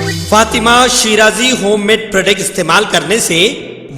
Fatima Shirazi home made product استعمال کرنے سے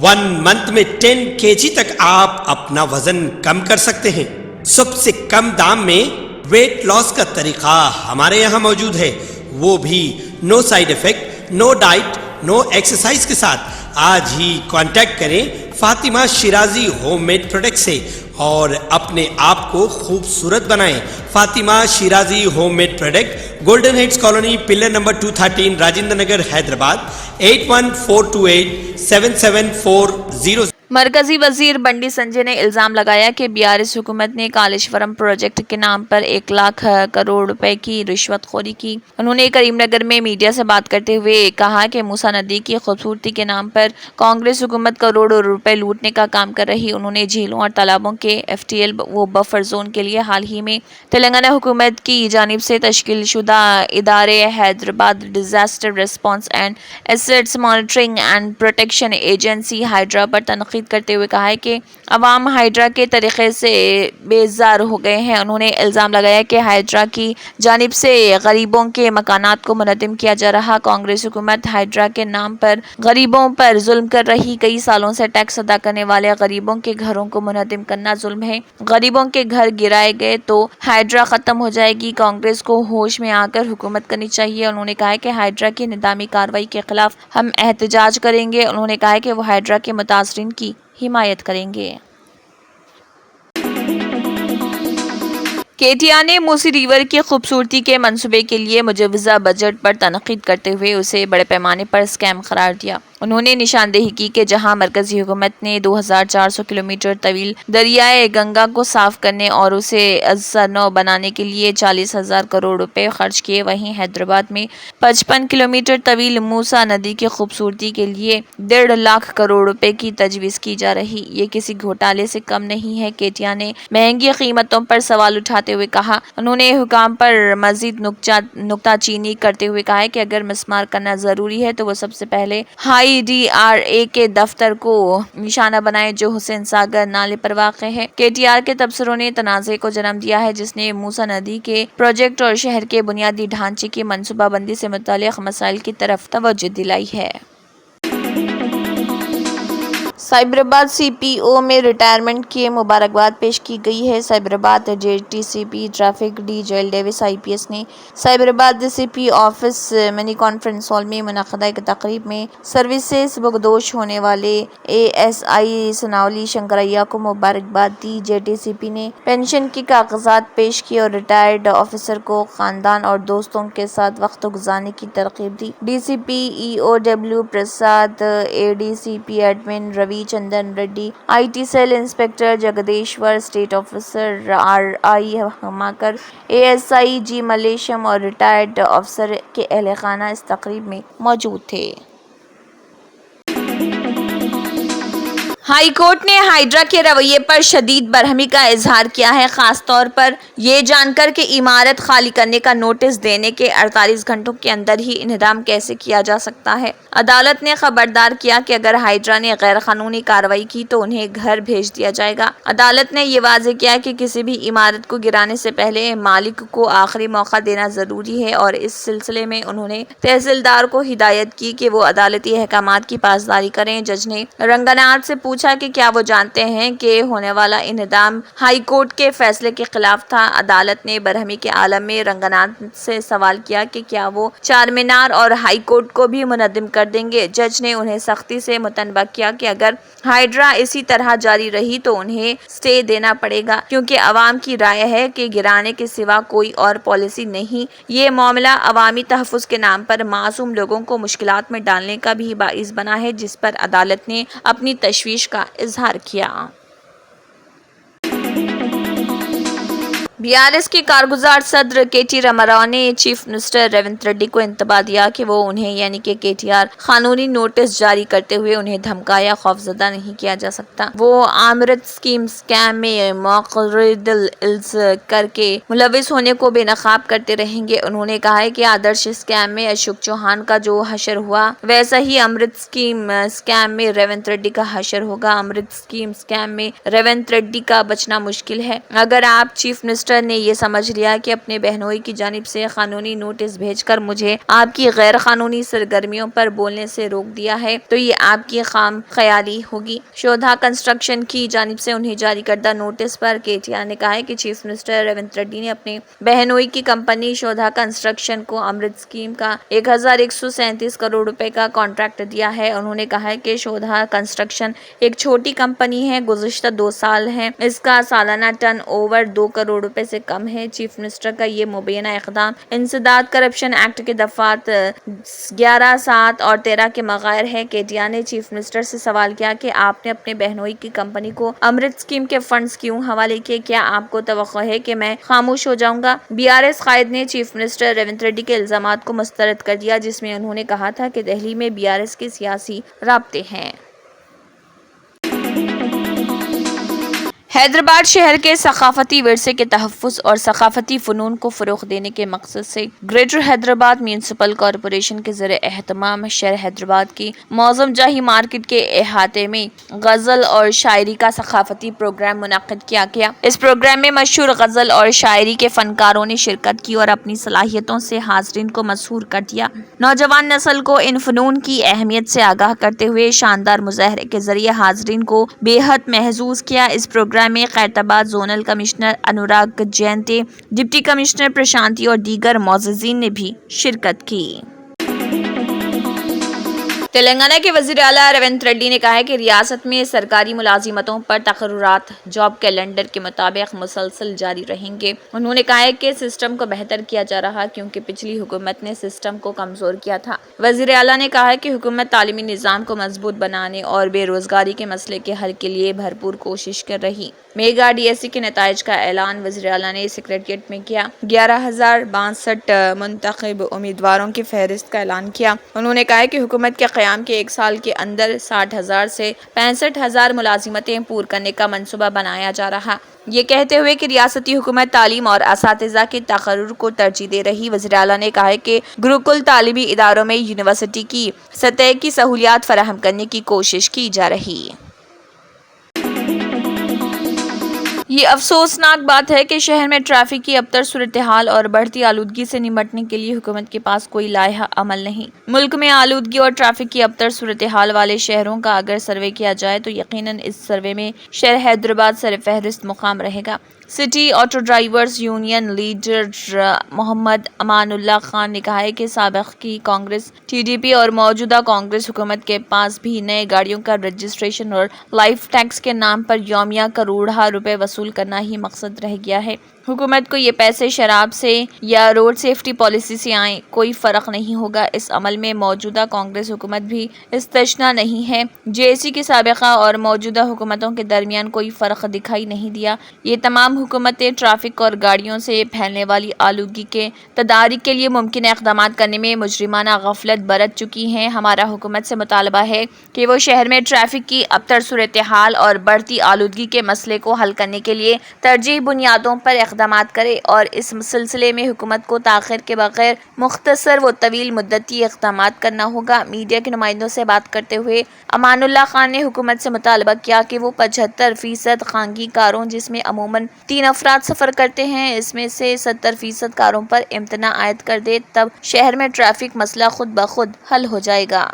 1 منتھ میں 10 kg تک آپ اپنا وزن کم کر سکتے ہیں۔ سب سے کم دام میں ویٹ لاس کا طریقہ ہمارے یہاں موجود ہے، وہ بھی no side effect, no diet, no exercise کے ساتھ۔ آج ہی کانٹیکٹ کریں Fatima Shirazi home made product سے اور اپنے آپ کو خوبصورت بنائیں۔ Fatima Shirazi home made product, Golden Heights Colony, pillar number 213، Rajendra Nagar, Hyderabad, 8142877400۔ مرکزی وزیر بنڈی سنجے نے الزام لگایا کہ BRS حکومت نے کالیشورم پروجیکٹ کے نام پر 1 لاکھ کروڑ روپے کی رشوت خوری کی۔ انہوں نے کریم نگر میں میڈیا سے بات کرتے ہوئے کہا کہ موسیٰ ندی کی خوبصورتی کے نام پر کانگریس حکومت کروڑوں روپے لوٹنے کا کام کر رہی۔ انہوں نے جھیلوں اور تالابوں کے FTL و بفر زون کے لیے حال ہی میں تلنگانہ حکومت کی جانب سے تشکیل شدہ ادارے Hyderabad disaster response and assets monitoring and protection agency HYDRAA پر تنقید کرتے ہوئے کہا ہے کہ عوام ہائیڈرا کے طریقے سے بیزار ہو گئے ہیں۔ انہوں نے الزام لگایا کہ ہائیڈرا کی جانب سے غریبوں کے مکانات کو منہدم کیا جا رہا۔ کانگریس حکومت ہائیڈرا کے نام پر غریبوں پر ظلم کر رہی۔ کئی سالوں سے ٹیکس ادا کرنے والے غریبوں کے گھروں کو منہدم کرنا ظلم ہے۔ غریبوں کے گھر گرائے گئے تو ہائیڈرا ختم ہو جائے گی۔ کانگریس کو ہوش میں آ کر حکومت کرنی چاہیے۔ انہوں نے کہا کہ ہائیڈرا کی نظامی کارروائی کے خلاف ہم احتجاج کریں گے۔ انہوں نے کہا کہ وہ ہائیڈرا کے متاثرین کی حمایت کریں گے۔ KTR نے موسی ریور کی خوبصورتی کے منصوبے کے لیے مجوزہ بجٹ پر تنقید کرتے ہوئے اسے بڑے پیمانے پر اسکیم قرار دیا۔ انہوں نے نشاندہی کی کہ جہاں مرکزی حکومت نے 2400 کلومیٹر طویل دریائے گنگا کو صاف کرنے اور اسے ازسرنو بنانے کے لیے 40,000 کروڑ روپے خرچ کیے، وہیں حیدرآباد میں 55 کلومیٹر طویل موسیٰ ندی کی خوبصورتی کے لیے 1.5 لاکھ کروڑ روپے کی تجویز کی جا رہی۔ یہ کسی گھوٹالے سے کم نہیں ہے۔ KTR نے مہنگی قیمتوں پر سوال اٹھاتے ہوئے کہا۔ انہوں نے حکام پر مزید نکتہ چینی کرتے ہوئے کہا کہ اگر مسمار کرنا ضروری ہے تو وہ سب سے پہلے IDRA کے دفتر کو نشانہ بنائے جو حسین ساگر نالے پر واقع ہے۔ KTR کے تبصروں نے تنازع کو جنم دیا ہے جس نے موسیٰ ندی کے پروجیکٹ اور شہر کے بنیادی ڈھانچے کی منصوبہ بندی سے متعلق مسائل کی طرف توجہ دلائی ہے۔ سائبرآباد CPO میں ریٹائرمنٹ کی مبارکباد پیش کی گئی ہے۔ Cyberabad JTCP traffic DJL Davis IPS نے Cyberabad CP office mini conference hall میں منعقدہ ایک تقریب میں سروسز بگدوش ہونے والے ASI سناولی شنکریا کو مبارکباد دی۔ JTCP نے پینشن کے کاغذات پیش کیے اور ریٹائرڈ آفیسر کو خاندان اور دوستوں کے ساتھ وقت گزارنے کی ترغیب دی۔ DCP EOW Prasad, ADCP admin Ravi Chandan Reddy, IT cell inspector Jagadeshwar, state officer RI Himakar, ASI G Mallesham اور ریٹائرڈ آفیسر کے اہل خانہ اس تقریب میں موجود تھے۔ ہائی کورٹ نے ہائیڈرا کے رویے پر شدید برہمی کا اظہار کیا ہے، خاص طور پر یہ جان کر کہ عمارت خالی کرنے کا نوٹس دینے کے 48 گھنٹوں کے اندر ہی انہدام کیسے کیا جا سکتا ہے۔ عدالت نے خبردار کیا کہ اگر ہائیڈرا نے غیر قانونی کارروائی کی تو انہیں گھر بھیج دیا جائے گا۔ عدالت نے یہ واضح کیا کہ کسی بھی عمارت کو گرانے سے پہلے مالک کو آخری موقع دینا ضروری ہے اور اس سلسلے میں انہوں نے تحصیلدار کو ہدایت کی کہ وہ عدالتی احکامات کی پاسداری کریں۔ جج نے رنگنات سے پوچھا کہ کیا وہ جانتے ہیں کہ ہونے والا انہدام ہائی کورٹ کے فیصلے کے خلاف تھا۔ عدالت نے برہمی کے عالم میں رنگنات سے سوال کیا کہ کیا وہ چار مینار اور ہائی کورٹ کو بھی منہدم کر دیں گے۔ جج نے انہیں سختی سے متنبہ کیا کہ اگر ہائیڈرا اسی طرح جاری رہی تو انہیں سٹے دینا پڑے گا، کیونکہ عوام کی رائے ہے کہ گرانے کے سوا کوئی اور پالیسی نہیں۔ یہ معاملہ عوامی تحفظ کے نام پر معصوم لوگوں کو مشکلات میں ڈالنے کا بھی باعث بنا ہے، جس پر عدالت نے اپنی تشویش کا اظہار کیا۔ BRS کے کارگزار صدر KT راما نے چیف منسٹر ریونت ریڈی کو انتباہ دیا کہ وہ انہیں یعنی کہ KTR قانونی نوٹس جاری کرتے ہوئے انہیں دھمکا یا خوفزدہ نہیں کیا جا سکتا۔ وہ امرت اسکیم میں موقردالز کر کے ملوث ہونے کو بے نقاب کرتے رہیں گے۔ انہوں نے کہا کہ آدرش اسکیم میں اشوک چوہان کا جو حشر ہوا ویسا ہی امرت اسکیم میں ریونت ریڈی کا حشر ہوگا۔ امرت اسکیم میں ریونت ریڈی کا بچنا مشکل ہے۔ اگر آپ چیف منسٹر منسٹر نے یہ سمجھ لیا کہ اپنے بہنوئی کی جانب سے قانونی نوٹس بھیج کر مجھے آپ کی غیر قانونی سرگرمیوں پر بولنے سے روک دیا ہے تو یہ آپ کی خام خیالی ہوگی۔ شودھا کنسٹرکشن کی جانب سے انہیں جاری کردہ نوٹس پر کے ٹی آر نے کہا ہے کہ چیف منسٹر ریونت ریڈی نے اپنے بہنوئی کی کمپنی شودھا کنسٹرکشن کو امرت اسکیم کا 1137 کروڑ روپے کا کانٹریکٹ دیا ہے۔ انہوں نے کہا ہے کہ شودھا کنسٹرکشن ایک چھوٹی کمپنی ہے، گزشتہ 2 سال ہیں اس کا سالانہ ٹرن اوور 2 کروڑ روپے سے کم ہے۔ چیف منسٹر کا یہ مبینہ اقدام انسداد کرپشن ایکٹ کے دفعات 11, 7 اور 13 کے مغائر ہے۔ کے ٹی آر نے چیف منسٹر سے سوال کیا کہ آپ نے اپنے بہنوئی کی کمپنی کو امرت اسکیم کے فنڈز کیوں حوالے کیے؟ کیا آپ کو توقع ہے کہ میں خاموش ہو جاؤں گا؟ بی آر ایس قائد نے چیف منسٹر ریونت ریڈی کے الزامات کو مسترد کر دیا، جس میں انہوں نے کہا تھا کہ دہلی میں بی آر ایس کے سیاسی رابطے ہیں۔ حیدرآباد شہر کے ثقافتی ورثے کے تحفظ اور ثقافتی فنون کو فروغ دینے کے مقصد سے گریٹر حیدرآباد میونسپل کارپوریشن کے زیر اہتمام شہر حیدرآباد کی معظم جاہی مارکیٹ کے احاطے میں غزل اور شاعری کا ثقافتی پروگرام منعقد کیا گیا۔ اس پروگرام میں مشہور غزل اور شاعری کے فنکاروں نے شرکت کی اور اپنی صلاحیتوں سے حاضرین کو مسحور کر دیا۔ نوجوان نسل کو ان فنون کی اہمیت سے آگاہ کرتے ہوئے شاندار مظاہرے کے ذریعے حاضرین کو بے حد محظوظ کیا۔ اس پروگرام میں Khairabad zonal commissioner Anurag Jayanti, deputy commissioner Prashanti اور دیگر معززین نے بھی شرکت کی۔ تلنگانہ کے وزیر اعلیٰ ریونت ریڈی نے کہا ہے کہ ریاست میں سرکاری ملازمتوں پر تقررات جاب کیلنڈر کے مطابق مسلسل جاری رہیں گے۔ انہوں نے کہا ہے کہ سسٹم کو بہتر کیا جا رہا کیونکہ پچھلی حکومت نے سسٹم کو کمزور کیا تھا۔ وزیر اعلیٰ نے کہا ہے کہ حکومت تعلیمی نظام کو مضبوط بنانے اور بے روزگاری کے مسئلے کے حل کے لیے بھرپور کوشش کر رہی۔ میگا ڈی ایس سی کے نتائج کا اعلان وزیر اعلیٰ نے سکریٹریٹ میں کیا۔ 11,062 منتخب امیدواروں کی فہرست کا اعلان کیا۔ انہوں نے کہا ہے کہ حکومت کے قیام کے 1 سال کے اندر 60,000 سے 65,000 ملازمتیں پور کرنے کا منصوبہ بنایا جا رہا۔ یہ کہتے ہوئے کہ ریاستی حکومت تعلیم اور اساتذہ کے تقرر کو ترجیح دے رہی، وزیر اعلیٰ نے کہا ہے کہ گروکل تعلیمی اداروں میں یونیورسٹی کی سطح کی سہولیات فراہم کرنے کی کوشش کی جا رہی۔ یہ افسوسناک بات ہے کہ شہر میں ٹریفک کی ابتر صورتحال اور بڑھتی آلودگی سے نمٹنے کے لیے حکومت کے پاس کوئی لائحہ عمل نہیں۔ ملک میں آلودگی اور ٹریفک کی ابتر صورتحال والے شہروں کا اگر سروے کیا جائے تو یقیناً اس سروے میں شہر حیدرآباد سر فہرست مقام رہے گا۔ City auto drivers union leader Mohammed Amanullah Khan نے کہا ہے کہ سابق کی کانگریس، ٹی ڈی پی اور موجودہ کانگریس حکومت کے پاس بھی نئے گاڑیوں کا رجسٹریشن اور لائف ٹیکس کے نام پر یومیہ کروڑہ روپے وصول کرنا ہی مقصد رہ گیا ہے۔ حکومت کو یہ پیسے شراب سے یا روڈ سیفٹی پالیسی سے آئیں، کوئی فرق نہیں ہوگا۔ اس عمل میں موجودہ کانگریس حکومت بھی استثنا نہیں ہے۔ جے اے سی کی سابقہ اور موجودہ حکومتوں کے درمیان کوئی فرق دکھائی نہیں دیا۔ یہ تمام حکومتیں ٹریفک اور گاڑیوں سے پھیلنے والی آلودگی کے تدارک کے لیے ممکنہ اقدامات کرنے میں مجرمانہ غفلت برت چکی ہیں۔ ہمارا حکومت سے مطالبہ ہے کہ وہ شہر میں ٹریفک کی ابتر صورتحال اور بڑھتی آلودگی کے مسئلے کو حل کرنے کے لیے ترجیحی بنیادوں پر اقدامات کرے اور اس سلسلے میں حکومت کو تاخیر کے بغیر مختصر و طویل مدتی اقدامات کرنا ہوگا۔ میڈیا کے نمائندوں سے بات کرتے ہوئے امان اللہ خان نے حکومت سے مطالبہ کیا کہ وہ 75% خانگی کاروں، جس میں عموماً 3 افراد سفر کرتے ہیں، اس میں سے 70% کاروں پر امتناع عائد کر دے، تب شہر میں ٹریفک مسئلہ خود بخود حل ہو جائے گا۔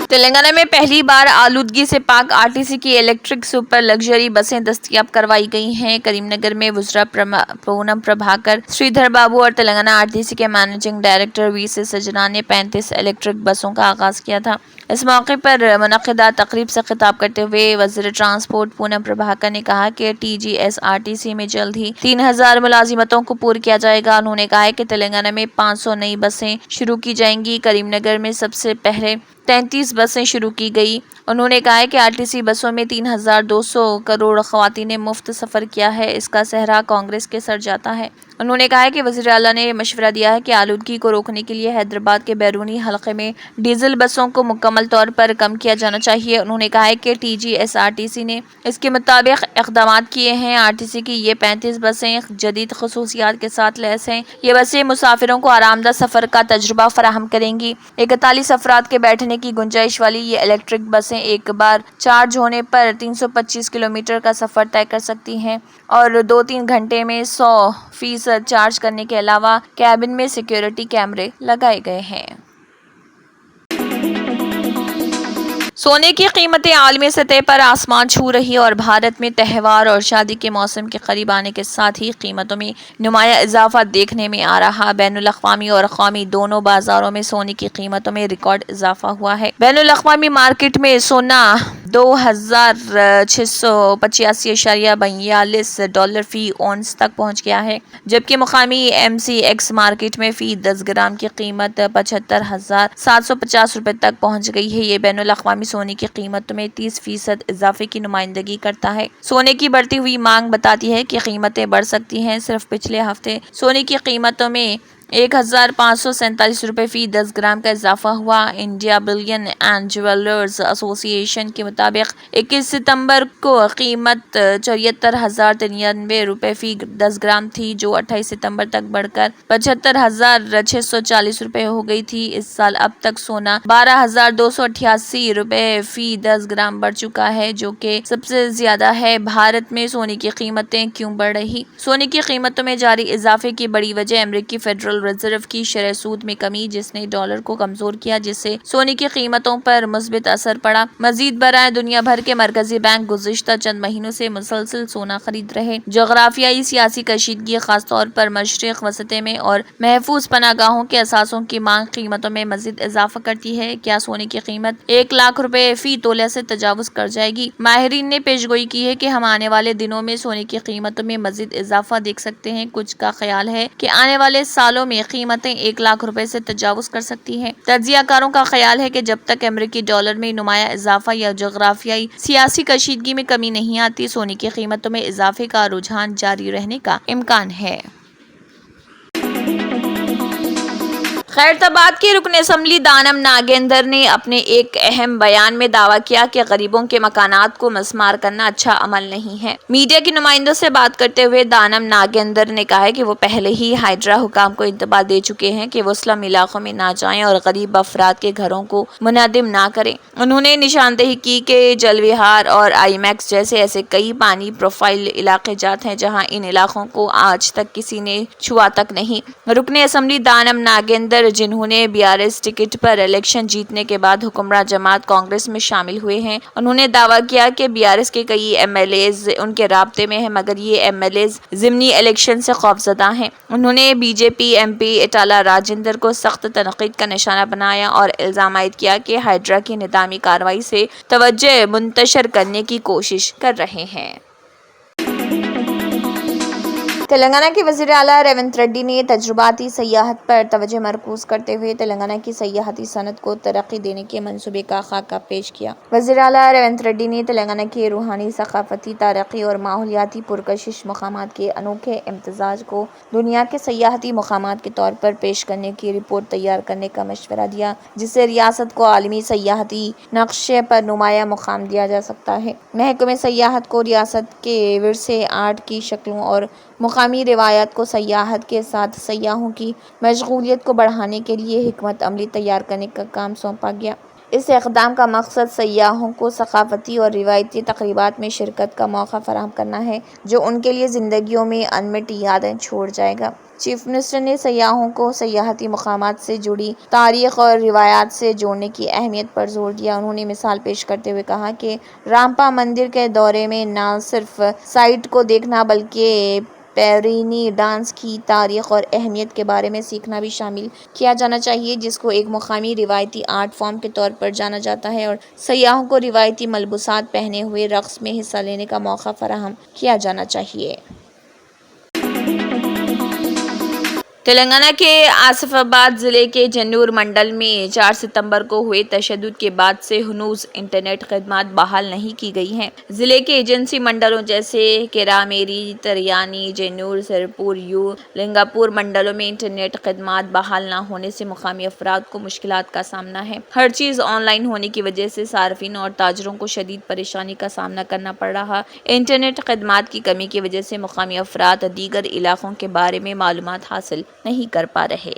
تلنگانہ میں پہلی بار آلودگی سے پاک آر ٹی سی کی الیکٹرک سپر لگژری بسیں دستیاب کروائی گئی ہیں۔ کریم نگر میں وزراء پونم پربھاکر، سریدھر بابو اور تلنگانہ آر ٹی سی کے مینیجنگ ڈائریکٹر وی سی سجنا نے 35 الیکٹرک بسوں کا آغاز کیا تھا۔ اس موقع پر منعقدہ تقریب سے خطاب کرتے ہوئے وزیر ٹرانسپورٹ پونم پربھاکر نے کہا کہ T G S R T C میں جلد ہی 3,000 ملازمتوں کو پور کیا جائے گا۔ انہوں نے کہا کہ تلنگانہ میں 500 نئی بسیں شروع کی جائیں گی۔ کریم نگر میں سب سے پہلے 33 بسیں شروع کی گئی۔ انہوں نے کہا کہ آر ٹی سی بسوں میں 3,200 کروڑ خواتین نے مفت سفر کیا ہے، اس کا سہرا کانگریس کے سر جاتا ہے۔ انہوں نے کہا کہ وزیر اعلیٰ نے مشورہ دیا ہے کہ آلودگی کو روکنے کے لیے حیدرآباد کے بیرونی حلقے میں ڈیزل بسوں کو مکمل طور پر کم کیا جانا چاہیے۔ انہوں نے کہا کہ T G S R T C نے اس کے مطابق اقدامات کیے ہیں۔ آر ٹی سی کی یہ 35 بسیں جدید خصوصیات کے ساتھ لیس ہیں۔ یہ بسیں مسافروں کو آرام دہ سفر کا تجربہ فراہم کریں گی۔ 41 افراد کے بیٹھنے کی گنجائش والی یہ الیکٹرک بسیں ایک بار چارج ہونے پر 325 کلومیٹر کا سفر طے کر سکتی ہیں اور 2-3 گھنٹے میں 100% چارج کرنے کے علاوہ کیبن میں سیکیورٹی کیمرے لگائے گئے ہیں۔ سونے کی قیمتیں عالمی سطح پر آسمان چھو رہی اور بھارت میں تہوار اور شادی کے موسم کے قریب آنے کے ساتھ ہی قیمتوں میں نمایاں اضافہ دیکھنے میں آ رہا۔ بین الاقوامی اور قومی دونوں بازاروں میں سونے کی قیمتوں میں ریکارڈ اضافہ ہوا ہے۔ بین الاقوامی مارکیٹ میں سونا $2,685.42 فی اونس تک پہنچ گیا ہے، جبکہ مقامی MCX مارکیٹ میں فی 10 گرام کی قیمت $75,750 تک پہنچ گئی ہے۔ یہ بین الاقوامی سونے کی قیمتوں میں 30% اضافے کی نمائندگی کرتا ہے۔ سونے کی بڑھتی ہوئی مانگ بتاتی ہے کہ قیمتیں بڑھ سکتی ہیں۔ صرف پچھلے ہفتے سونے کی قیمتوں میں $1,547 فی 10 گرام کا اضافہ ہوا۔ انڈیا بلین اینڈ جیولرز ایسوسی ایشن کے مطابق 21 ستمبر کو قیمت $74,093 فی 10 گرام تھی، جو 28 ستمبر تک بڑھ کر $75,640 ہو گئی تھی۔ اس سال اب تک سونا $12,288 فی 10 گرام بڑھ چکا ہے، جو کہ سب سے زیادہ ہے۔ بھارت میں سونے کی قیمتیں کیوں بڑھ رہی؟ سونے کی قیمتوں میں جاری اضافے کی بڑی وجہ امریکی فیڈرل ریزرو کی شرح سود میں کمی، جس نے ڈالر کو کمزور کیا، جس سے سونے کی قیمتوں پر مثبت اثر پڑا۔ مزید برآں دنیا بھر کے مرکزی بینک گزشتہ چند مہینوں سے مسلسل سونا خرید رہے۔ جغرافیائی سیاسی کشیدگی، خاص طور پر مشرق وسط میں، اور محفوظ پناہ گاہوں کے اثاثوں کی مانگ قیمتوں میں مزید اضافہ کرتی ہے۔ کیا سونے کی قیمت $1,00,000 فی تولہ سے تجاوز کر جائے گی؟ ماہرین نے پیشگوئی کی ہے کہ ہم آنے والے دنوں میں سونے کی قیمتوں میں مزید اضافہ دیکھ سکتے ہیں۔ کچھ کا خیال ہے کہ آنے والے سالوں میں قیمتیں $1,00,000 سے تجاوز کر سکتی ہیں۔ تجزیہ کاروں کا خیال ہے کہ جب تک امریکی ڈالر میں نمایاں اضافہ یا جغرافیائی سیاسی کشیدگی میں کمی نہیں آتی، سونے کی قیمتوں میں اضافے کا رجحان جاری رہنے کا امکان ہے۔ خیرتآباد کے رکن اسمبلی دانم ناگیندر نے اپنے ایک اہم بیان میں دعویٰ کیا کہ غریبوں کے مکانات کو مسمار کرنا اچھا عمل نہیں ہے۔ میڈیا کے نمائندوں سے بات کرتے ہوئے دانم ناگیندر نے کہا کہ وہ پہلے ہی ہائیڈرا حکام کو انتباہ دے چکے ہیں کہ وہ سلم علاقوں میں نہ جائیں اور غریب افراد کے گھروں کو منہدم نہ کریں۔ انہوں نے نشاندہی کی کہ جل وہار اور آئی میکس جیسے ایسے کئی پانی پروفائل علاقے جات ہیں جہاں ان علاقوں کو آج تک کسی نے چھوا تک نہیں۔ رکن اسمبلی دانم ناگیندر، جنہوں نے BRS ٹکٹ پر الیکشن جیتنے کے بعد حکمراں جماعت کانگریس میں شامل ہوئے ہیں، انہوں نے دعویٰ کیا کہ BRS کے کئی MLAs ان کے رابطے میں ہیں، مگر یہ MLAs ضمنی الیکشن سے خوفزدہ ہیں۔ انہوں نے BJP MP ایٹالہ راجندر کو سخت تنقید کا نشانہ بنایا اور الزام عائد کیا کہ ہائیڈرا کی نظامی کارروائی سے توجہ منتشر کرنے کی کوشش کر رہے ہیں۔ تلنگانہ کے وزیر اعلیٰ ریونت ریڈی نے تجرباتی سیاحت پر توجہ مرکوز کرتے ہوئے تلنگانہ کی سیاحتی صنعت کو ترقی دینے کے منصوبے کا خاکہ پیش کیا۔ وزیر اعلیٰ ریونت ریڈی نے تلنگانہ کے روحانی، ثقافتی، تاریخی اور ماحولیاتی پرکشش مقامات کے انوکھے امتزاج کو دنیا کے سیاحتی مقامات کے طور پر پیش کرنے کی رپورٹ تیار کرنے کا مشورہ دیا، جس سے ریاست کو عالمی سیاحتی نقشے پر نمایاں مقام دیا جا سکتا ہے۔ محکمہ سیاحت کو ریاست کے ورثے، آرٹ کی شکلوں اور مقامی روایات کو سیاحت کے ساتھ سیاحوں کی مشغولیت کو بڑھانے کے لیے حکمت عملی تیار کرنے کا کام سونپا گیا۔ اس اقدام کا مقصد سیاحوں کو ثقافتی اور روایتی تقریبات میں شرکت کا موقع فراہم کرنا ہے، جو ان کے لیے زندگیوں میں انمٹ یادیں چھوڑ جائے گا۔ چیف منسٹر نے سیاحوں کو سیاحتی مقامات سے جڑی تاریخ اور روایات سے جوڑنے کی اہمیت پر زور دیا۔ انہوں نے مثال پیش کرتے ہوئے کہا کہ رامپا مندر کے دورے میں نہ صرف سائٹ کو دیکھنا بلکہ پیرینی ڈانس کی تاریخ اور اہمیت کے بارے میں سیکھنا بھی شامل کیا جانا چاہیے، جس کو ایک مقامی روایتی آرٹ فارم کے طور پر جانا جاتا ہے، اور سیاحوں کو روایتی ملبوسات پہنے ہوئے رقص میں حصہ لینے کا موقع فراہم کیا جانا چاہیے۔ تلنگانہ کے آصف آباد ضلع کے جنور منڈل میں 4 ستمبر کو ہوئے تشدد کے بعد سے ہنوز انٹرنیٹ خدمات بحال نہیں کی گئی ہیں۔ ضلع کے ایجنسی منڈلوں جیسے کیرامیری، تریانی، جنور، سرپور یو، لنگاپور منڈلوں میں انٹرنیٹ خدمات بحال نہ ہونے سے مقامی افراد کو مشکلات کا سامنا ہے۔ ہر چیز آن لائن ہونے کی وجہ سے صارفین اور تاجروں کو شدید پریشانی کا سامنا کرنا پڑ رہا۔ انٹرنیٹ خدمات کی کمی کی وجہ سے مقامی افراد دیگر علاقوں کے بارے میں معلومات حاصل نہیں کر پا رہے۔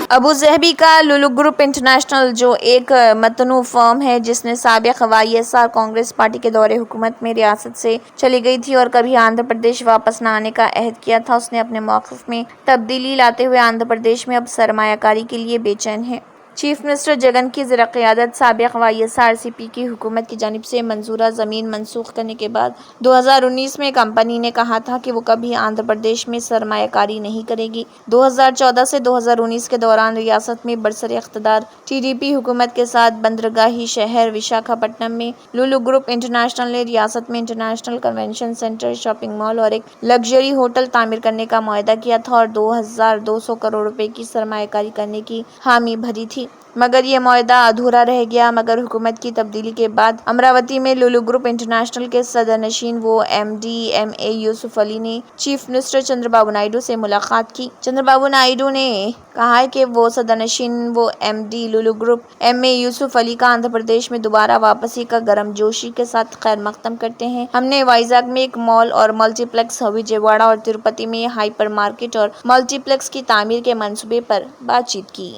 ابو ظہبی کا لولو گروپ انٹرنیشنل جو ایک متنوع فرم ہے جس نے سابق YSR کانگریس پارٹی کے دور حکومت میں ریاست سے چلی گئی تھی اور کبھی آندھرا پردیش واپس نہ آنے کا عہد کیا تھا، اس نے اپنے موقف میں تبدیلی لاتے ہوئے آندھرا پردیش میں اب سرمایہ کاری کے لیے بے چین ہے۔ چیف منسٹر جگن کی زیر قیادت سابق YSRCP کی حکومت کی جانب سے منظورہ زمین منسوخ کرنے کے بعد 2019 میں کمپنی نے کہا تھا کہ وہ کبھی آندھرا پردیش میں سرمایہ کاری نہیں کرے گی۔ 2014 سے 2019 کے دوران ریاست میں برسر اقتدار TDP حکومت کے ساتھ بندرگاہی شہر وشاکھاپٹنم میں لولو گروپ انٹرنیشنل نے ریاست میں international convention centre, shopping mall اور ایک لگژری ہوٹل تعمیر کرنے کا معاہدہ کیا تھا اور 2200 کروڑ روپے کی سرمایہ کاری کرنے کی حامی بھری تھی، مگر یہ معاہدہ ادھورا رہ گیا۔ مگر حکومت کی تبدیلی کے بعد امراوتی میں لولو گروپ انٹرنیشنل کے صدر نشین وہ MD MA یوسف علی نے چیف منسٹر چندر بابو نائیڈو سے ملاقات کی۔ چندر بابو نائیڈو نے کہا کہ وہ صدر نشین وہ MD لولو گروپ MA یوسف علی کا آندھرا پردیش میں دوبارہ واپسی کا گرم جوشی کے ساتھ خیر مقدم کرتے ہیں۔ ہم نے وائزاگ میں ایک مال اور ملٹی پلیکس، وجے واڑہ اور تروپتی میں ہائپر مارکیٹ اور ملٹی پلیکس کی تعمیر کے منصوبے پر بات چیت کی۔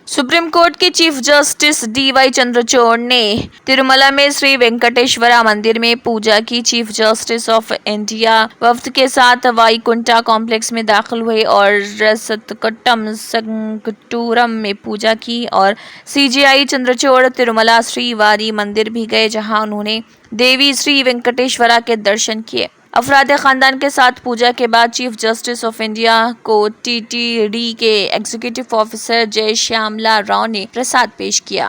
سپریم کورٹ کے چیف جسٹس DY چندرچوڑ نے تروملا میں سری وینکٹیشورا مندر میں پوجا کی۔ چیف جسٹس آف انڈیا وفد کے ساتھ وائی کنٹا کمپلیکس میں داخل ہوئے اور ستکٹم سنکٹورم میں پوجا کی اور CJI چندرچوڑ تروملا سری واری مندر بھی گئے جہاں انہوں نے دیوی سری وینکٹیشورا کے درشن کیے۔ افراد خاندان کے ساتھ پوجا کے بعد چیف جسٹس آف انڈیا کو TTD کے ایگزیکٹو آفیسر جے شیاملا راؤ نے پرساد پیش کیا۔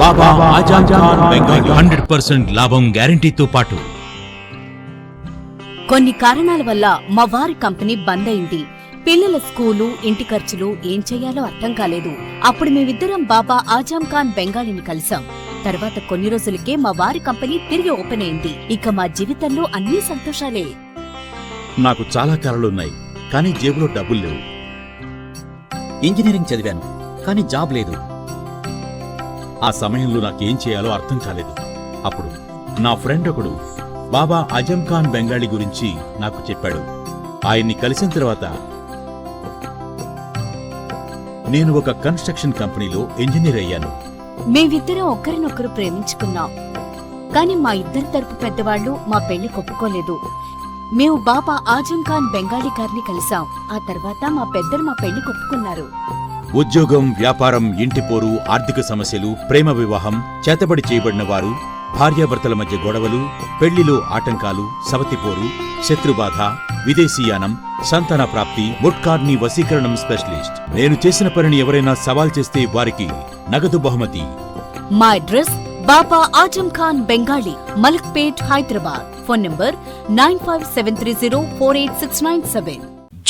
బాబా ఆజం ఖాన్ బెంగాలీ 100% లాభం గ్యారంటీతో పాటు కొన్ని కారణాల వల్ల మా వారి కంపెనీ బంద్ అయింది। పిల్లల స్కూలు, ఇంటి ఖర్చులు ఏం చెయ్యాలో అర్థం కాలేదు। అప్పుడు మేమిద్దరం బాబా ఆజం ఖాన్ బెంగాలీని కలిసాం। తర్వాత కొన్ని రోజులకే మా వారి కంపెనీ తిరిగి ఓపెన్ అయింది। ఇక మా జీవితంలో అన్ని సంతోషాలే। నాకు చాలా కలలున్నాయి, కానీ జేబులో డబ్బులు లేవు। ఇంజనీరింగ్ చదివాను, కానీ జాబ్ లేదు। ఆ సమయంలో నాకేం చేయాలో అర్థం కాలేదు। అప్పుడు నా ఫ్రెండ్ ఒకడు బాబా ఆజం ఖాన్ బెంగాలీ గురించి నాకు చెప్పాడు। ఆయన్ని కలిసిన తర్వాత నేను ఒక కన్స్ట్రక్షన్ కంపెనీలో ఇంజనీర్ అయ్యాను। మేమిద్దరం ఒకరినొకరు ప్రేమించుకున్నాం, కానీ మా ఇద్దరి తరపు పెద్దవాళ్లు మా పెళ్లి ఒప్పుకోలేదు। మేము బాబా ఆజం ఖాన్ బెంగాలీ గారిని కలిసాం। ఆ తర్వాత మా పెద్దలు మా పెళ్లి ఒప్పుకున్నారు। ఉద్యోగం, వ్యాపారం, ఇంటి పోరు, ఆర్థిక సమస్యలు, ప్రేమ వివాహం, చేతబడి చేయబడిన వారు, భార్యాభర్తల మధ్య గొడవలు, పెళ్లిలో ఆటంకాలు, సవతిపోరు, శత్రుబాధ, విదేశీయానం, సంతాన ప్రాప్తి, ముట్కార్ని వశీకరణం స్పెషలిస్ట్। నేను చేసిన పనిని ఎవరైనా సవాల్ చేస్తే వారికి నగదు బహుమతి। మా address Baba Azam Khan Bengali, Malakpet, Hyderabad. Phone number 9573048697।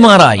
MRI,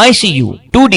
ICU, 2D